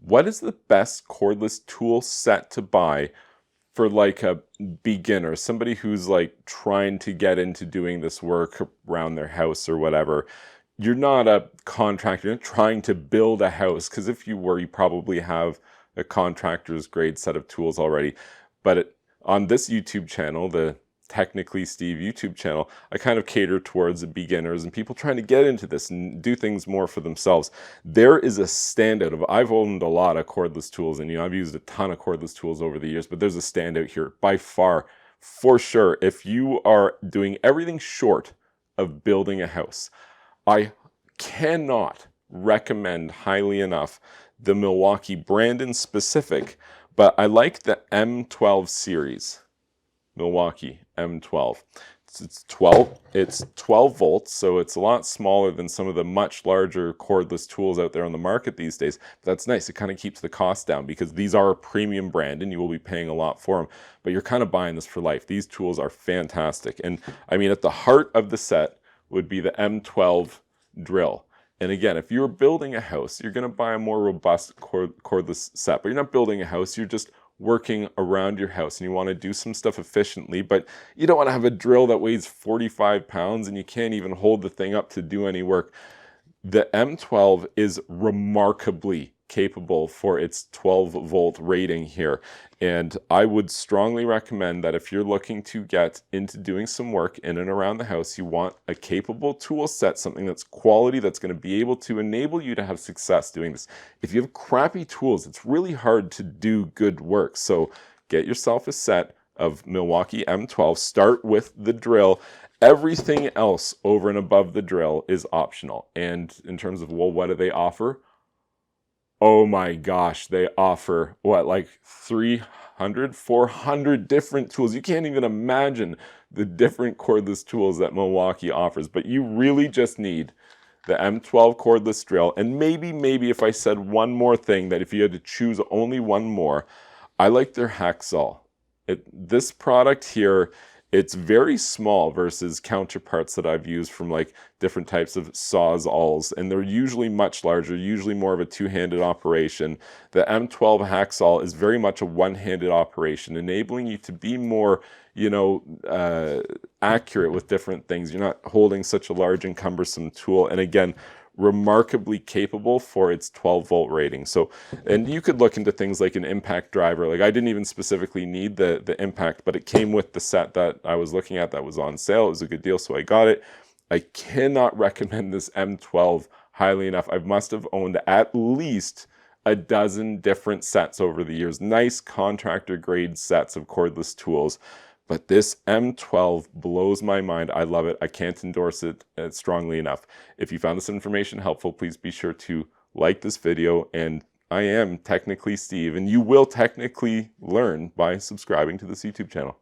what is the best cordless tool set to buy for like a beginner, somebody who's like trying to get into doing this work around their house or whatever? You're not a contractor, you're not trying to build a house, because if you were, you probably have a contractor's grade set of tools already. But on this YouTube channel, the Technically Steve YouTube channel, I kind of cater towards the beginners and people trying to get into this and do things more for themselves. There is a standout of, I've owned a lot of cordless tools, and I've used a ton of cordless tools over the years, but there's a standout here by far, for sure. If you are doing everything short of building a house, I cannot recommend highly enough the Milwaukee brand in specific, but I like the M12 series. Milwaukee M12. It's 12 volts, so it's a lot smaller than some of the much larger cordless tools out there on the market these days. But that's nice. It kind of keeps the cost down because these are a premium brand and you will be paying a lot for them. But you're kind of buying this for life. These tools are fantastic. And I mean, at the heart of the set would be the M12 drill. And again, if you're building a house, you're going to buy a more robust cordless set. But you're not building a house, you're just working around your house and you want to do some stuff efficiently, but you don't want to have a drill that weighs 45 pounds and you can't even hold the thing up to do any work. The M12 is remarkably capable for its 12 volt rating here. And I would strongly recommend that if you're looking to get into doing some work in and around the house, you want a capable tool set, something that's quality, that's going to be able to enable you to have success doing this. If you have crappy tools, it's really hard to do good work. So get yourself a set of Milwaukee M12, start with the drill. Everything else over and above the drill is optional. And in terms of, well, what do they offer? Oh my gosh, they offer, what, like 300, 400 different tools. You can't even imagine the different cordless tools that Milwaukee offers, but you really just need the M12 cordless drill. And maybe if I said one more thing, that if you had to choose only one more, I like their hacksaw. This product here, it's very small versus counterparts that I've used from like different types of sawzalls, and they're usually much larger, usually more of a two-handed operation. The M12 hacksaw is very much a one-handed operation, enabling you to be more, accurate with different things. You're not holding such a large and cumbersome tool, and again, remarkably capable for its 12 volt rating. So, and you could look into things like an impact driver. Like I didn't even specifically need the impact, but it came with the set that I was looking at that was on sale. It was a good deal, so I got it. I cannot recommend this M12 highly enough. I must have owned at least a dozen different sets over the years. Nice contractor grade sets of cordless tools. But this M12 blows my mind. I love it. I can't endorse it strongly enough. If you found this information helpful, please be sure to like this video. And I am Technically Steve, and you will technically learn by subscribing to this YouTube channel.